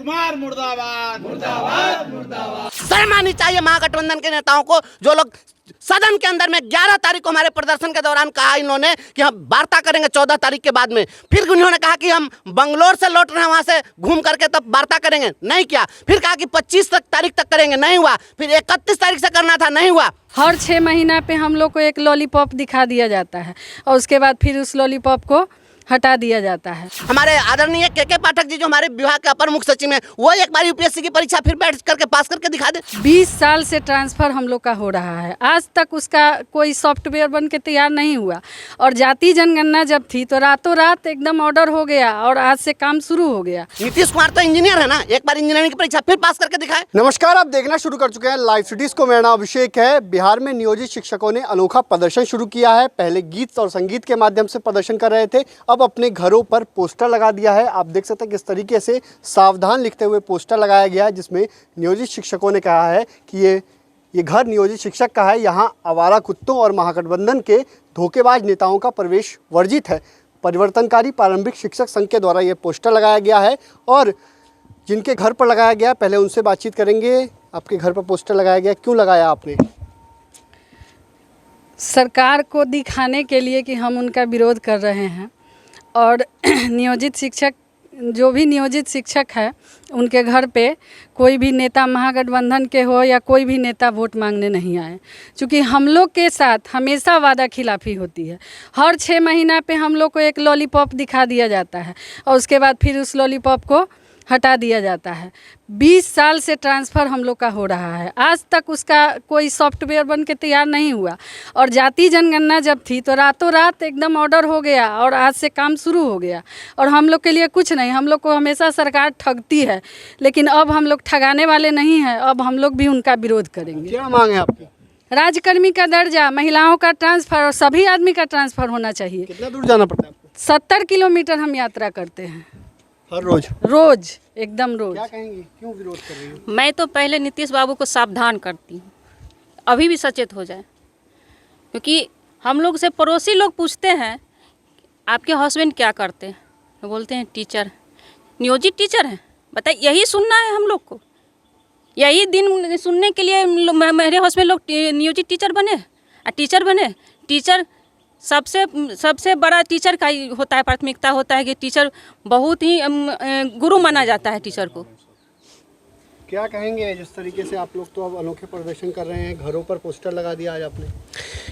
कुमार मुर्दाबाद मुर्दाबाद मुर्दाबाद। शर्म आनी चाहिए महागठबंधन के नेताओं को, जो लोग सदन के अंदर में 11 तारीख को हमारे प्रदर्शन के दौरान कहा इन्होंने कि हम वार्ता करेंगे 14 तारीख के बाद में। फिर उन्होंने कहा कि हम बंगलोर से लौट रहे हैं, वहां से घूम करके तब वार्ता करेंगे, नहीं किया। फिर कहा कि 25 तारीख तक करेंगे, नहीं हुआ। फिर 31 तारीख से करना था, नहीं हुआ। हर 6 महीना पे हम लोग को एक लॉलीपॉप दिखा दिया जाता है और उसके बाद फिर उस लॉलीपॉप को हटा दिया जाता है। हमारे आदरणीय के पाठक जी जो हमारे विभाग के अपर मुख्य सचिव हैं, वो एक बार यूपीएससी की परीक्षा फिर बैठ करके पास करके दिखा दे। 20 साल से ट्रांसफ़र हम लोग का हो रहा है, आज तक उसका कोई सॉफ्टवेयर बन के तैयार नहीं हुआ। और जाति जनगणना जब थी तो रातों रात एकदम ऑर्डर हो गया और आज से काम शुरू हो गया। नीतीश कुमार तो इंजीनियर है ना, एक बार इंजीनियरिंग की परीक्षा फिर पास करके दिखाए। नमस्कार, आप देखना शुरू कर चुके हैं लाइव सिटीज को। मेरा नाम अभिषेक है। बिहार में नियोजित शिक्षकों ने अनोखा प्रदर्शन शुरू किया है। पहले गीत और संगीत के माध्यम से प्रदर्शन कर रहे थे, अब अपने घरों पर पोस्टर लगा दिया है। आप देख सकते हैं किस तरीके से सावधान लिखते हुए पोस्टर लगाया गया है, जिसमें नियोजित शिक्षकों ने कहा है कि ये घर नियोजित शिक्षक का है, यहाँ आवारा कुत्तों और महागठबंधन के धोखेबाज नेताओं का प्रवेश वर्जित है। परिवर्तनकारी प्रारंभिक शिक्षक संघ के द्वारा ये पोस्टर लगाया गया है और जिनके घर पर लगाया गया, पहले उनसे बातचीत करेंगे। आपके घर पर पोस्टर लगाया गया, क्यों लगाया आपने? सरकार को दिखाने के लिए कि हम उनका विरोध कर रहे हैं और नियोजित शिक्षक, जो भी नियोजित शिक्षक है, उनके घर पे कोई भी नेता महागठबंधन के हो या कोई भी नेता वोट मांगने नहीं आए। क्योंकि हम लोग के साथ हमेशा वादा खिलाफी होती है। हर 6 महीना पे हम लोग को एक लॉलीपॉप दिखा दिया जाता है और उसके बाद फिर उस लॉलीपॉप को हटा दिया जाता है। 20 साल से ट्रांसफ़र हम लोग का हो रहा है, आज तक उसका कोई सॉफ्टवेयर बन के तैयार नहीं हुआ। और जाति जनगणना जब थी तो रातों रात एकदम ऑर्डर हो गया और आज से काम शुरू हो गया। और हम लोग के लिए कुछ नहीं, हम लोग को हमेशा सरकार ठगती है, लेकिन अब हम लोग ठगाने वाले नहीं हैं। अब हम लोग भी उनका विरोध करेंगे। क्या मांग है आपकी? राजकर्मी का दर्जा, महिलाओं का ट्रांसफ़र और सभी आदमी का ट्रांसफ़र होना चाहिए। कितना दूर जाना पड़ता है आपको? 70 किलोमीटर हम यात्रा करते हैं हर रोज? रोज, एकदम रोज। क्या कहेंगी, क्यों विरोध कर रही हो? मैं तो पहले नीतीश बाबू को सावधान करती हूँ, अभी भी सचेत हो जाए। क्योंकि हम लोग से पड़ोसी लोग पूछते हैं आपके हस्बैंड क्या करते हैं, तो बोलते हैं टीचर, नियोजित टीचर हैं। बताइए, यही सुनना है हम लोग को? यही दिन सुनने के लिए मेरे हस्बैंड लोग नियोजित टीचर बने? टीचर सबसे बड़ा टीचर का ही होता है, प्राथमिकता होता है कि टीचर बहुत ही गुरु माना जाता है टीचर को। क्या कहेंगे जिस तरीके से आप लोग तो अब अनोखे प्रदर्शन कर रहे हैं, घरों पर पोस्टर लगा दिया आज आपने?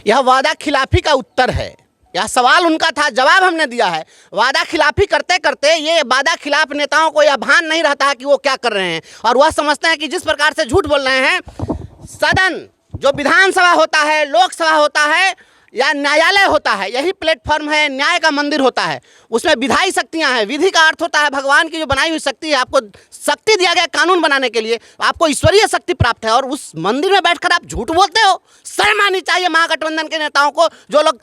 यह वादा खिलाफी का उत्तर है। यह सवाल उनका था, जवाब हमने दिया है। वादा खिलाफी करते करते ये वादा खिलाफ नेताओं को यह भान नहीं रहता है कि वो क्या कर रहे हैं, और वह समझते हैं कि जिस प्रकार से झूठ बोल रहे हैं। सदन जो विधानसभा होता है, लोकसभा होता है या न्यायालय होता है, यही प्लेटफॉर्म है, न्याय का मंदिर होता है। उसमें विधायी शक्तियां हैं। विधि का अर्थ होता है भगवान की जो बनाई हुई शक्ति है। आपको शक्ति दिया गया कानून बनाने के लिए, आपको ईश्वरीय शक्ति प्राप्त है, और उस मंदिर में बैठकर आप झूठ बोलते हो। शर्म आनी चाहिए महागठबंधन के नेताओं को, जो लोग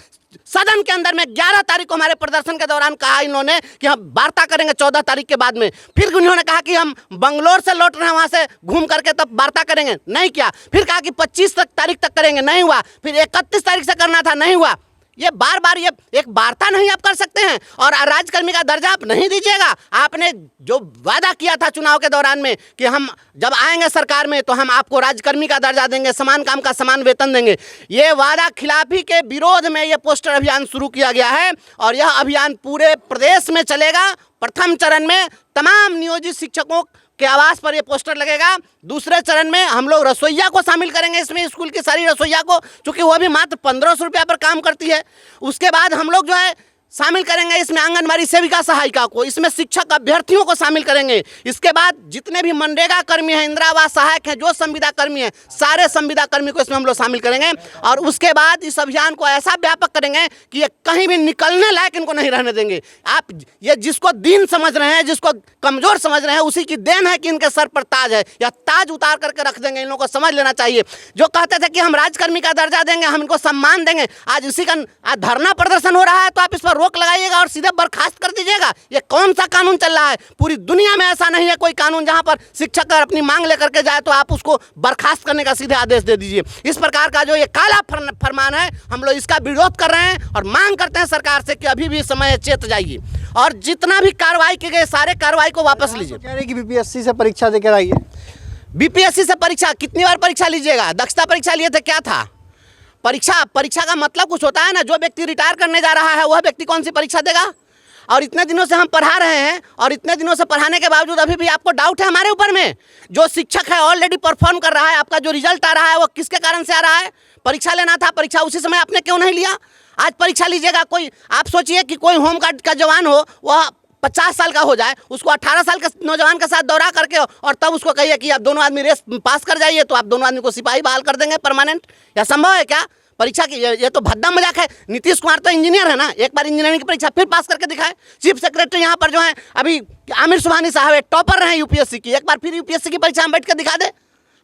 सदन के अंदर में 11 तारीख को हमारे प्रदर्शन के दौरान कहा इन्होंने कि हम वार्ता करेंगे 14 तारीख के बाद में। फिर उन्होंने कहा कि हम बंगलोर से लौट रहे हैं, वहां से घूम करके तब वार्ता करेंगे, नहीं किया। फिर कहा कि 25 तारीख तक करेंगे, नहीं हुआ। फिर 31 तारीख से करना था, नहीं हुआ। ये बार बार ये एक वार्ता नहीं आप कर सकते हैं, और राजकर्मी का दर्जा आप नहीं दीजिएगा। आपने जो वादा किया था चुनाव के दौरान में कि हम जब आएंगे सरकार में तो हम आपको राजकर्मी का दर्जा देंगे, समान काम का समान वेतन देंगे, ये वादा खिलाफी के विरोध में ये पोस्टर अभियान शुरू किया गया है। और यह अभियान पूरे प्रदेश में चलेगा। प्रथम चरण में तमाम नियोजित शिक्षकों के आवास पर ये पोस्टर लगेगा। दूसरे चरण में हम लोग रसोइया को शामिल करेंगे इसमें, स्कूल की सारी रसोइया को, क्योंकि वो भी मात्र 1500 रुपया पर काम करती है। उसके बाद हम लोग जो है शामिल करेंगे इसमें आंगनबाड़ी सेविका सहायिका को, इसमें शिक्षक अभ्यर्थियों को शामिल करेंगे। इसके बाद जितने भी मनरेगा कर्मी हैं, इंदिरा आवास सहायक हैं, जो संविदा कर्मी हैं, सारे संविदा कर्मी को इसमें हम लोग शामिल करेंगे। और उसके बाद इस अभियान को ऐसा व्यापक करेंगे कि ये कहीं भी निकलने लायक इनको नहीं रहने देंगे। आप ये जिसको दीन समझ रहे हैं, जिसको कमज़ोर समझ रहे हैं, उसी की देन है कि इनके सर पर ताज है। या ताज उतार करके रख देंगे। इन लोगों को समझ लेना चाहिए। जो कहते थे कि हम राजकर्मी का दर्जा देंगे, हम इनको सम्मान देंगे, आज इसी का धरना प्रदर्शन हो रहा है, तो आप इस पर रोक लगाइएगा और सीधे बर्खास्त कर दीजिएगा। ये कौन सा कानून चल रहा है? पूरी दुनिया में ऐसा नहीं है कोई कानून जहां पर शिक्षक अगर अपनी मांग लेकर के जाए तो आप उसको बर्खास्त करने का सीधे आदेश दे दीजिए। इस प्रकार का जो ये काला फरमान है, हम लोग इसका विरोध कर रहे हैं और मांग करते हैं सरकार से कि अभी भी समय है, चेत जाइए और जितना भी कार्रवाई की गई सारे कार्रवाई को वापस लीजिए। कह रहे हैं कि बीपीएससी से परीक्षा देकर आइए। बीपीएससी से परीक्षा कितनी बार परीक्षा लीजिएगा? दक्षता परीक्षा लिए थे, क्या था? परीक्षा का मतलब कुछ होता है ना। जो व्यक्ति रिटायर करने जा रहा है वह व्यक्ति कौन सी परीक्षा देगा? और इतने दिनों से हम पढ़ा रहे हैं और इतने दिनों से पढ़ाने के बावजूद अभी भी आपको डाउट है हमारे ऊपर में। जो शिक्षक है ऑलरेडी परफॉर्म कर रहा है, आपका जो रिजल्ट आ रहा है वो किसके कारण से आ रहा है? परीक्षा लेना था, परीक्षा उसी समय आपने क्यों नहीं लिया? आज परीक्षा लीजिएगा। कोई आप सोचिए कि कोई होमगार्ड का जवान हो, वह 50 साल का हो जाए, उसको 18 साल के नौजवान के साथ दौरा करके और तब उसको कहिए कि आप दोनों आदमी रेस पास कर जाइए, तो आप दोनों आदमी को सिपाही बहाल कर देंगे परमानेंट? या संभव है क्या? परीक्षा की ये तो भद्दा मजाक है। नीतीश कुमार तो इंजीनियर है ना, एक बार इंजीनियरिंग की परीक्षा फिर पास करके दिखाए। चीफ सेक्रेटरी यहाँ पर जो है अभी आमिर सुबहानी साहब है, टॉपर रहे यूपीएससी की, एक बार फिर यूपीएससी की परीक्षा में बैठ कर दिखा दे।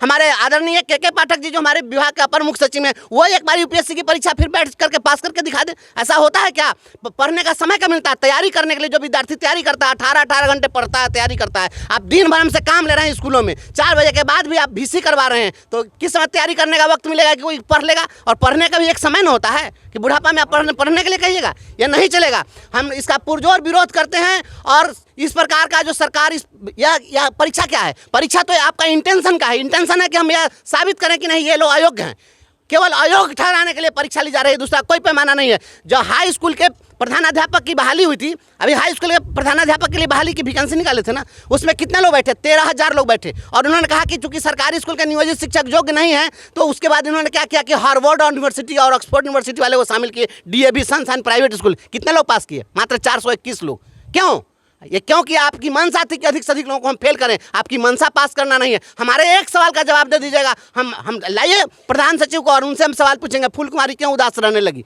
हमारे आदरणीय के पाठक जी जो हमारे विभाग के अपर मुख्य सचिव हैं, वो एक बार यूपीएससी की परीक्षा फिर बैठ करके पास करके दिखा दे। ऐसा होता है क्या? पढ़ने का समय कब मिलता है? तैयारी करने के लिए जो विद्यार्थी तैयारी करता है 18 घंटे पढ़ता है, तैयारी करता है। आप दिन भर हमसे काम ले रहे हैं स्कूलों में, 4 बजे के बाद भी आप VC करवा रहे हैं, तो किस समय तैयारी करने का वक्त मिलेगा कि कोई पढ़ लेगा? और पढ़ने का भी एक समय न होता है कि बुढ़ापा में आप पढ़ने के लिए कहिएगा? यह नहीं चलेगा। हम इसका पुरजोर विरोध करते हैं। और इस प्रकार का जो सरकार यह परीक्षा क्या है? परीक्षा तो आपका इंटेंशन का है। इंटेंशन है कि हम यह साबित करें कि नहीं ये लोग अयोग्य हैं। केवल अयोग्य ठहराने के लिए परीक्षा ली जा रही है, दूसरा कोई पैमाना नहीं है। जो हाई स्कूल के प्रधानाध्यापक की बहाली हुई थी, अभी हाई स्कूल के प्रधानाध्यापक के लिए बहाली की वैकेंसी निकाले थे ना, उसमें कितने लोग बैठे? 13,000 लोग बैठे। और उन्होंने कहा कि चूंकि सरकारी स्कूल के नियोजित शिक्षक योग्य नहीं है, तो उसके बाद इन्होंने क्या किया कि हार्वर्ड यूनिवर्सिटी और ऑक्सफोर्ड यूनिवर्सिटी वाले को शामिल किए। DAV सनशाइन प्राइवेट स्कूल, कितने लोग पास किए? मात्र 421 लोग। क्यों? ये क्योंकि आपकी मंशा थी कि अधिक से अधिक लोगों को हम फेल करें। आपकी मंशा पास करना नहीं है। हमारे एक सवाल का जवाब दे दीजिएगा। हम लाइए प्रधान सचिव को और उनसे हम सवाल पूछेंगे, फूलकुमारी क्यों उदास रहने लगी?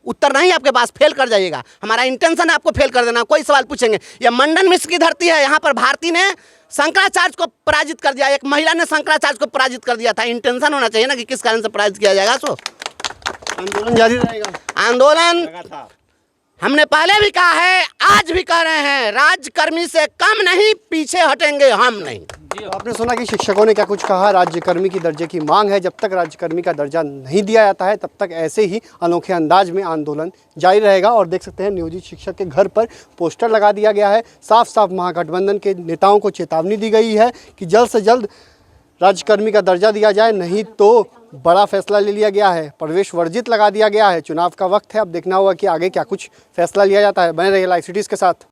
उत्तर नहीं आपके पास, फेल कर जाइएगा। हमारा इंटेंशन है आपको फेल कर देना। कोई सवाल पूछेंगे। यह मंडन मिश्र की धरती है। यहाँ पर भारती ने शंकराचार्य को पराजित कर दिया, एक महिला ने शंकराचार्य को पराजित कर दिया था। इंटेंशन होना चाहिए ना कि किस कारण से पराजित किया जाएगा। सो आंदोलन जारी रहेगा। आंदोलन हमने पहले भी कहा है, आज भी कह रहे हैं, राज्यकर्मी से कम नहीं, पीछे हटेंगे हम नहीं। तो आपने सुना कि शिक्षकों ने क्या कुछ कहा। राज्यकर्मी की दर्जे की मांग है। जब तक राज्यकर्मी का दर्जा नहीं दिया जाता है तब तक ऐसे ही अनोखे अंदाज में आंदोलन जारी रहेगा। और देख सकते हैं नियोजित शिक्षक के घर पर पोस्टर लगा दिया गया है। साफ साफ महागठबंधन के नेताओं को चेतावनी दी गई है कि जल्द से जल्द राज्यकर्मी का दर्जा दिया जाए, नहीं तो बड़ा फैसला ले लिया गया है। प्रवेश वर्जित लगा दिया गया है। चुनाव का वक्त है, अब देखना होगा कि आगे क्या कुछ फैसला लिया जाता है। बने रहिए लाइव सिटीज़ के साथ।